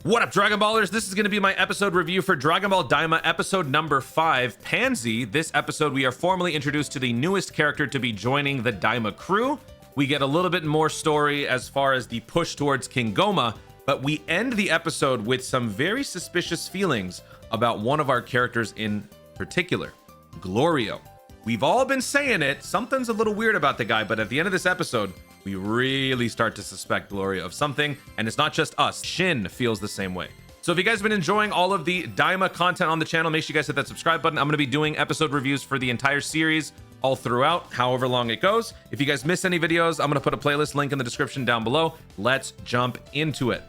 What up, Dragon Ballers? This is going to be my episode review for Dragon Ball Daima episode number 5, Pansy. This episode, we are formally introduced to the newest character to be joining the Daima crew. We get a little bit more story as far as the push towards King Goma, but we end the episode with some very suspicious feelings about one of our characters in particular, Glorio. We've all been saying it, something's a little weird about the guy, but at the end of this episode, we really start to suspect Glorio of something, and it's not just us. Shin feels the same way. So if you guys have been enjoying all of the Daima content on the channel, make sure you guys hit that subscribe button. I'm going to be doing episode reviews for the entire series all throughout, however long it goes. If you guys miss any videos, I'm going to put a playlist link in the description down below. Let's jump into it.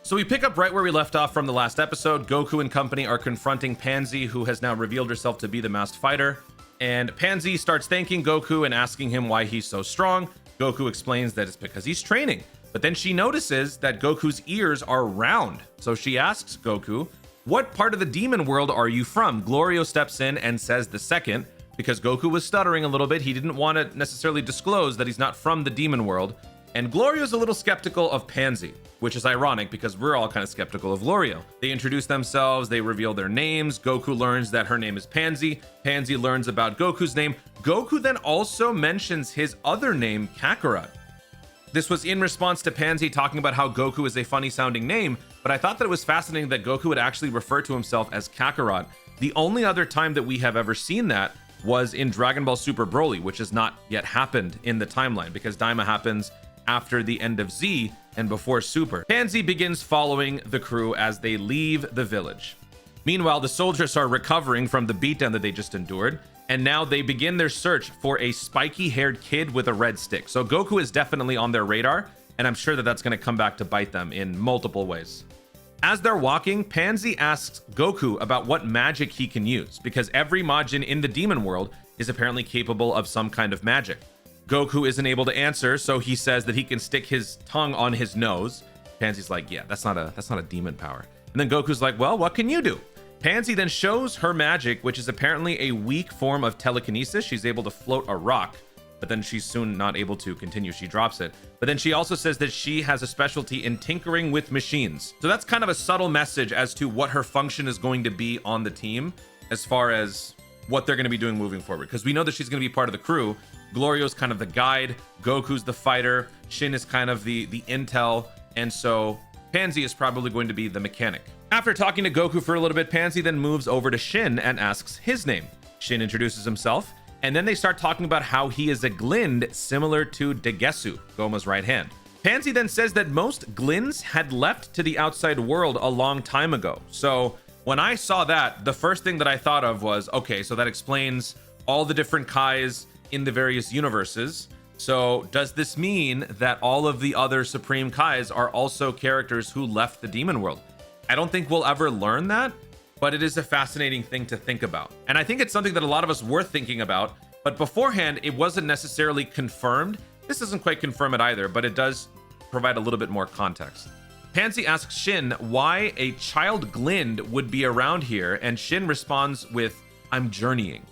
So we pick up right where we left off from the last episode. Goku and company are confronting Pansy, who has now revealed herself to be the masked fighter. And Pansy starts thanking Goku and asking him why he's so strong. Goku explains that it's because he's training, but then she notices that Goku's ears are round. So she asks Goku, what part of the demon world are you from? Glorio steps in and says the second, because Goku was stuttering a little bit. He didn't want to necessarily disclose that he's not from the demon world. And Glorio's a little skeptical of Pansy, which is ironic because we're all kind of skeptical of Glorio. They introduce themselves, they reveal their names. Goku learns that her name is Pansy. Pansy learns about Goku's name. Goku then also mentions his other name, Kakarot. This was in response to Pansy talking about how Goku is a funny sounding name, but I thought that it was fascinating that Goku would actually refer to himself as Kakarot. The only other time that we have ever seen that was in Dragon Ball Super Broly, which has not yet happened in the timeline because Daima happens after the end of Z and before Super. Pansy begins following the crew as they leave the village. Meanwhile, the soldiers are recovering from the beatdown that they just endured, and now they begin their search for a spiky-haired kid with a red stick. So Goku is definitely on their radar, and I'm sure that that's going to come back to bite them in multiple ways. As they're walking, Pansy asks Goku about what magic he can use, because every Majin in the demon world is apparently capable of some kind of magic. Goku isn't able to answer, so he says that he can stick his tongue on his nose. Pansy's like, yeah, that's not a demon power. And then Goku's like, well, what can you do? Pansy then shows her magic, which is apparently a weak form of telekinesis. She's able to float a rock, but then she's soon not able to continue. She drops it. But then she also says that she has a specialty in tinkering with machines. So that's kind of a subtle message as to what her function is going to be on the team as far as what they're going to be doing moving forward. Because we know that she's going to be part of the crew. Glorio's kind of the guide, Goku's the fighter, Shin is kind of the intel, and so Pansy is probably going to be the mechanic. After talking to Goku for a little bit, Pansy then moves over to Shin and asks his name. Shin introduces himself, and then they start talking about how he is a Glind similar to Degesu, Goma's right hand. Pansy then says that most Glinds had left to the outside world a long time ago. So when I saw that, the first thing that I thought of was, okay, so that explains all the different Kais in the various universes. So does this mean that all of the other Supreme Kais are also characters who left the demon world? I don't think we'll ever learn that, but it is a fascinating thing to think about. And I think it's something that a lot of us were thinking about, but beforehand, it wasn't necessarily confirmed. This doesn't quite confirm it either, but it does provide a little bit more context. Pansy asks Shin why a child Glind would be around here, and Shin responds with, I'm journeying.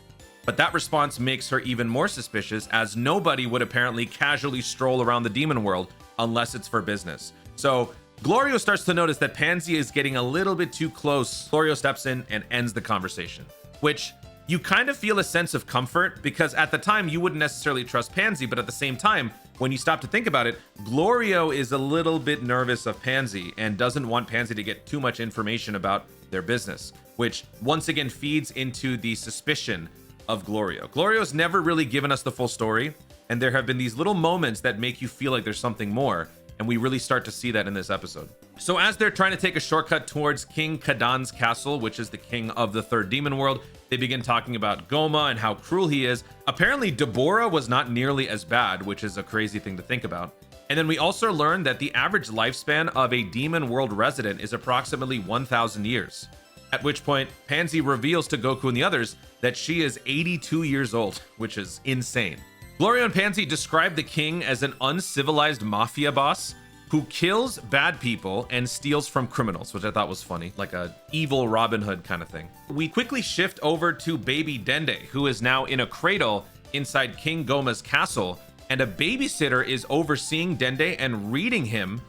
But that response makes her even more suspicious, as nobody would apparently casually stroll around the demon world unless it's for business. So Glorio starts to notice that Pansy is getting a little bit too close. Glorio steps in and ends the conversation, which you kind of feel a sense of comfort because at the time you wouldn't necessarily trust Pansy, but at the same time, when you stop to think about it, Glorio is a little bit nervous of Pansy and doesn't want Pansy to get too much information about their business, which once again feeds into the suspicion of Glorio. Glorio's never really given us the full story, and there have been these little moments that make you feel like there's something more, and we really start to see that in this episode. So as they're trying to take a shortcut towards King Kadan's castle, which is the king of the third demon world, they begin talking about Goma and how cruel he is. Apparently, Deborah was not nearly as bad, which is a crazy thing to think about. And then we also learned that the average lifespan of a demon world resident is approximately 1,000 years. At which point, Pansy reveals to Goku and the others that she is 82 years old, which is insane. Glorio and Pansy describe the king as an uncivilized mafia boss who kills bad people and steals from criminals, which I thought was funny, like a evil Robin Hood kind of thing. We quickly shift over to baby Dende, who is now in a cradle inside King Goma's castle, and a babysitter is overseeing Dende and reading him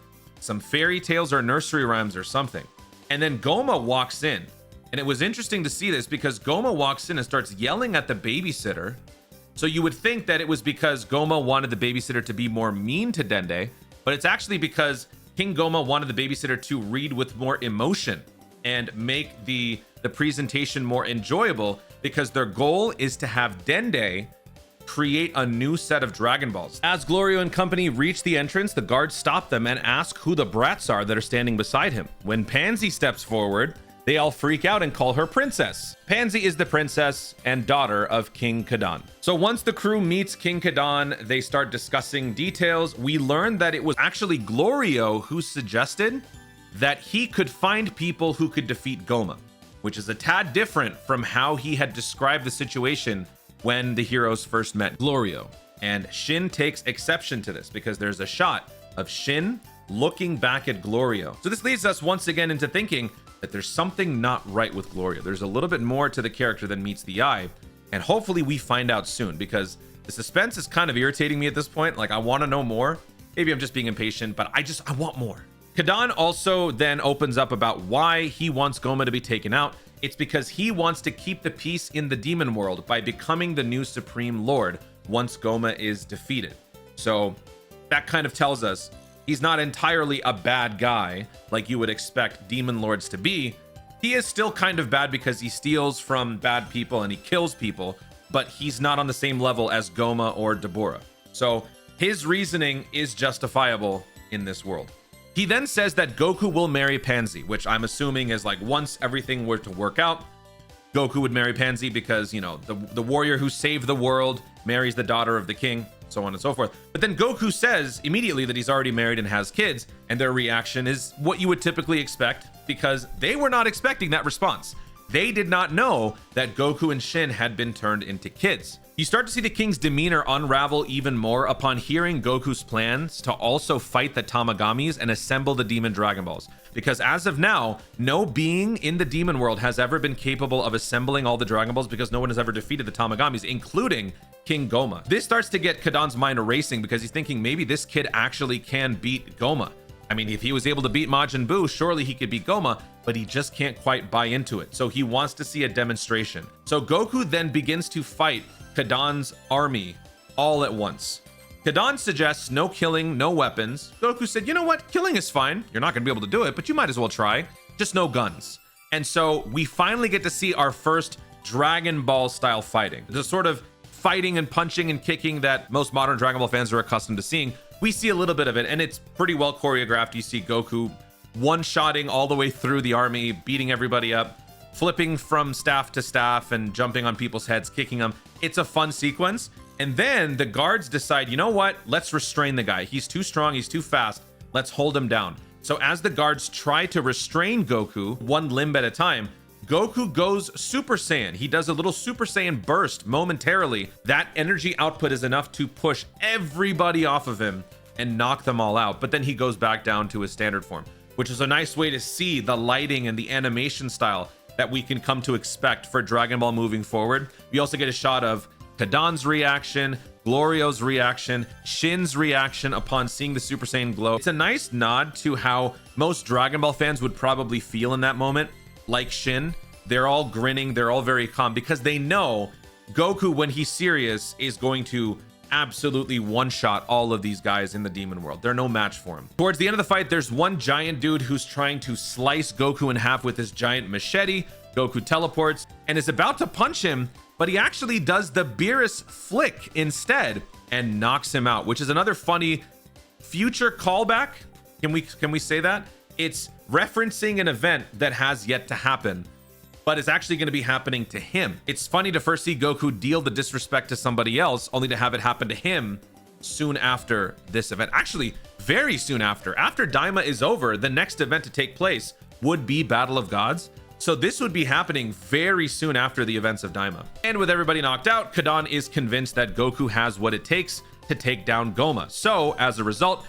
some fairy tales or nursery rhymes or something. And then Goma walks in. And it was interesting to see this because Goma walks in and starts yelling at the babysitter. So you would think that it was because Goma wanted the babysitter to be more mean to Dende, but it's actually because King Goma wanted the babysitter to read with more emotion and make the presentation more enjoyable, because their goal is to have Dende create a new set of Dragon Balls. As Glorio and company reach the entrance, the guards stop them and ask who the brats are that are standing beside him. When Pansy steps forward, they all freak out and call her princess. Pansy is the princess and daughter of King Kadan. So once the crew meets King Kadan, they start discussing details. We learn that it was actually Glorio who suggested that he could find people who could defeat Goma, which is a tad different from how he had described the situation when the heroes first met Glorio. And Shin takes exception to this because there's a shot of Shin looking back at Glorio. So this leads us once again into thinking that there's something not right with Glorio. There's a little bit more to the character than meets the eye, and hopefully we find out soon, because the suspense is kind of irritating me at this point. Like, I want to know more. Maybe I'm just being impatient, but I want more. Kadan also then opens up about why he wants Goma to be taken out. It's because he wants to keep the peace in the demon world by becoming the new Supreme Lord once Goma is defeated. So that kind of tells us he's not entirely a bad guy like you would expect demon lords to be. He is still kind of bad because he steals from bad people and he kills people, but he's not on the same level as Goma or Deborah. So his reasoning is justifiable in this world. He then says that Goku will marry Pansy, which I'm assuming is like, once everything were to work out, Goku would marry Pansy because, you know, the warrior who saved the world marries the daughter of the king, so on and so forth. But then Goku says immediately that he's already married and has kids, and their reaction is what you would typically expect, because they were not expecting that response. They did not know that Goku and Shin had been turned into kids. You start to see the king's demeanor unravel even more upon hearing Goku's plans to also fight the Tamagamis and assemble the Demon Dragon Balls. Because as of now, no being in the demon world has ever been capable of assembling all the Dragon Balls, because no one has ever defeated the Tamagamis, including King Goma. This starts to get Kadan's mind racing because he's thinking maybe this kid actually can beat Goma. I mean, if he was able to beat Majin Buu, surely he could beat Goma, but he just can't quite buy into it. So he wants to see a demonstration. So Goku then begins to fight Kadan's army all at once. Kadan suggests no killing, no weapons. Goku said, you know what? Killing is fine. You're not going to be able to do it, but you might as well try. Just no guns. And so we finally get to see our first Dragon Ball style fighting. The sort of fighting and punching and kicking that most modern Dragon Ball fans are accustomed to seeing. We see a little bit of it, and it's pretty well choreographed. You see Goku one-shotting all the way through the army, beating everybody up, flipping from staff to staff and jumping on people's heads, kicking them. It's a fun sequence. And then the guards decide, you know what? Let's restrain the guy. He's too strong. He's too fast. Let's hold him down. So as the guards try to restrain Goku, one limb at a time, Goku goes Super Saiyan. He does a little Super Saiyan burst momentarily. That energy output is enough to push everybody off of him and knock them all out. But then he goes back down to his standard form, which is a nice way to see the lighting and the animation style that we can come to expect for Dragon Ball moving forward. We also get a shot of Kadan's reaction, Glorio's reaction, Shin's reaction upon seeing the Super Saiyan glow. It's a nice nod to how most Dragon Ball fans would probably feel in that moment. Like Shin, they're all grinning, they're all very calm, because they know Goku, when he's serious, is going to absolutely one-shot all of these guys in the demon world. They're no match for him. Towards the end of the fight, there's one giant dude who's trying to slice Goku in half with his giant machete. Goku teleports and is about to punch him, but he actually does the Beerus flick instead and knocks him out, which is another funny future callback. Can we say that? It's referencing an event that has yet to happen, but it's actually going to be happening to him. It's funny to first see Goku deal the disrespect to somebody else, only to have it happen to him soon after this event. Actually, very soon after. After Daima is over, the next event to take place would be Battle of Gods. So this would be happening very soon after the events of Daima. And with everybody knocked out, Kadan is convinced that Goku has what it takes to take down Goma. So as a result,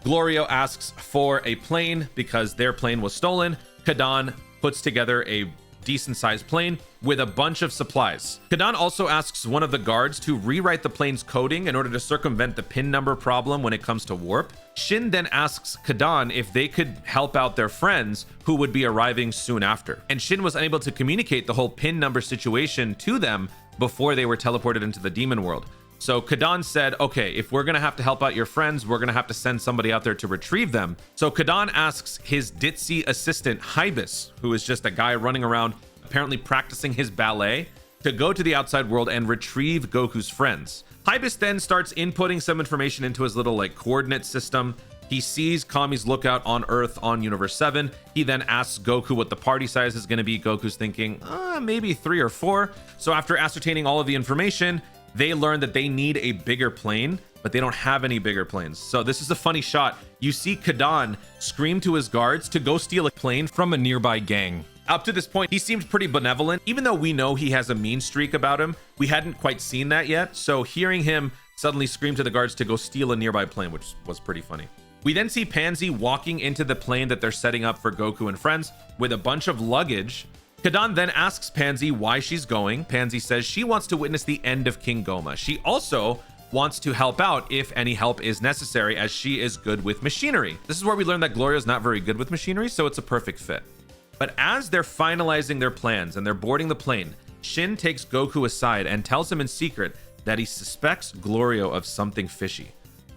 Glorio asks for a plane because their plane was stolen. Kadan puts together a decent sized plane with a bunch of supplies. Kadan also asks one of the guards to rewrite the plane's coding in order to circumvent the pin number problem when it comes to warp. Shin then asks Kadan if they could help out their friends who would be arriving soon after. And Shin was unable to communicate the whole pin number situation to them before they were teleported into the demon world. So Kadan said, okay, if we're gonna have to help out your friends, we're gonna have to send somebody out there to retrieve them. So Kadan asks his ditzy assistant, Hybis, who is just a guy running around, apparently practicing his ballet, to go to the outside world and retrieve Goku's friends. Hybis then starts inputting some information into his little coordinate system. He sees Kami's lookout on Earth on Universe 7. He then asks Goku what the party size is going to be. Goku's thinking, maybe 3 or 4. So after ascertaining all of the information, they learn that they need a bigger plane, but they don't have any bigger planes. So this is a funny shot. You see Kadan scream to his guards to go steal a plane from a nearby gang. Up to this point, he seemed pretty benevolent. Even though we know he has a mean streak about him, we hadn't quite seen that yet. So hearing him suddenly scream to the guards to go steal a nearby plane, which was pretty funny. We then see Pansy walking into the plane that they're setting up for Goku and friends with a bunch of luggage. Kadan then asks Pansy why she's going. Pansy says she wants to witness the end of King Goma. She also wants to help out if any help is necessary, as she is good with machinery. This is where we learn that Gloria is not very good with machinery, so it's a perfect fit. But as they're finalizing their plans and they're boarding the plane, Shin takes Goku aside and tells him in secret that he suspects Gloria of something fishy.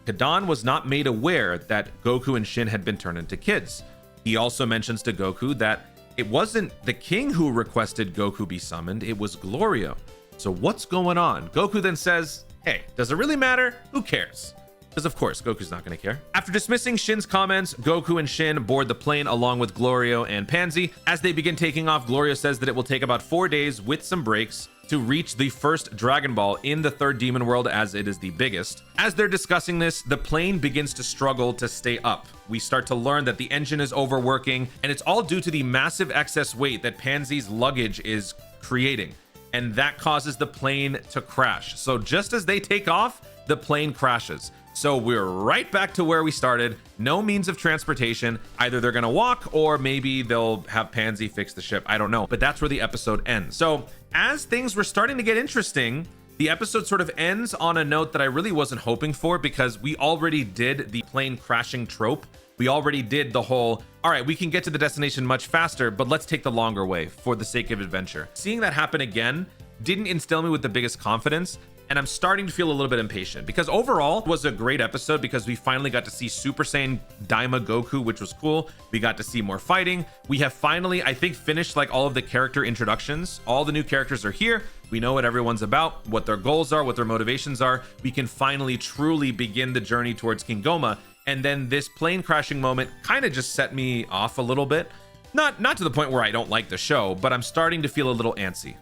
Kadan was not made aware that Goku and Shin had been turned into kids. He also mentions to Goku that it wasn't the king who requested Goku be summoned, it was Gloria. So what's going on? Goku then says, hey, does it really matter? Who cares? Because of course, Goku's not going to care. After dismissing Shin's comments, Goku and Shin board the plane along with Gloria and Pansy. As they begin taking off, Gloria says that it will take about 4 days with some breaks to reach the first Dragon Ball in the third demon world, as it is the biggest. As they're discussing this, the plane begins to struggle to stay up. We start to learn that the engine is overworking, and it's all due to the massive excess weight that Pansy's luggage is creating. And that causes the plane to crash. So just as they take off, the plane crashes. So we're right back to where we started. No means of transportation. Either they're gonna walk or maybe they'll have Pansy fix the ship. I don't know, but that's where the episode ends. So as things were starting to get interesting, the episode sort of ends on a note that I really wasn't hoping for, because we already did the plane crashing trope. We already did the whole, all right, we can get to the destination much faster, but let's take the longer way for the sake of adventure. Seeing that happen again didn't instill me with the biggest confidence. And I'm starting to feel a little bit impatient, because overall it was a great episode, because we finally got to see Super Saiyan Daima Goku, which was cool. We got to see more fighting. We have finally, I think, finished all of the character introductions. All the new characters are here. We know what everyone's about, what their goals are, what their motivations are. We can finally truly begin the journey towards King Goma. And then this plane crashing moment kind of just set me off a little bit. Not to the point where I don't like the show, but I'm starting to feel a little antsy.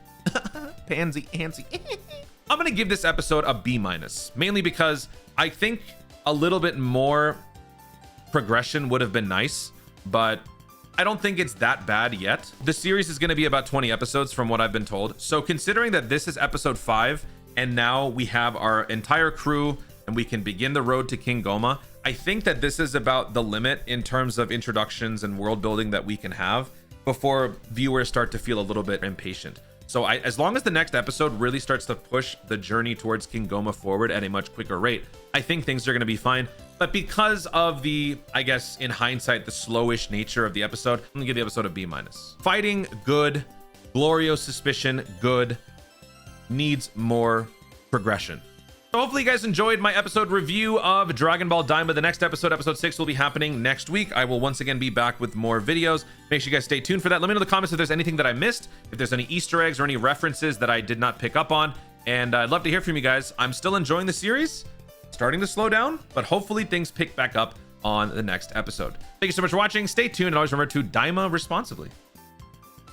Pansy, antsy. I'm gonna give this episode a B-, mainly because I think a little bit more progression would have been nice, but I don't think it's that bad yet. The series is gonna be about 20 episodes from what I've been told. So considering that this is episode 5, and now we have our entire crew and we can begin the road to King Goma, I think that this is about the limit in terms of introductions and world building that we can have before viewers start to feel a little bit impatient. So as long as the next episode really starts to push the journey towards King Goma forward at a much quicker rate, I think things are going to be fine. But because of the, I guess, in hindsight, the slowish nature of the episode, I'm going to give the episode a B-. Fighting, good. Glorio's suspicion, good. Needs more progression. So hopefully you guys enjoyed my episode review of Dragon Ball Daima. The next episode, episode 6, will be happening next week. I will once again be back with more videos. Make sure you guys stay tuned for that. Let me know in the comments if there's anything that I missed, if there's any Easter eggs or any references that I did not pick up on. And I'd love to hear from you guys. I'm still enjoying the series, starting to slow down, but hopefully things pick back up on the next episode. Thank you so much for watching. Stay tuned, and always remember to Daima responsibly.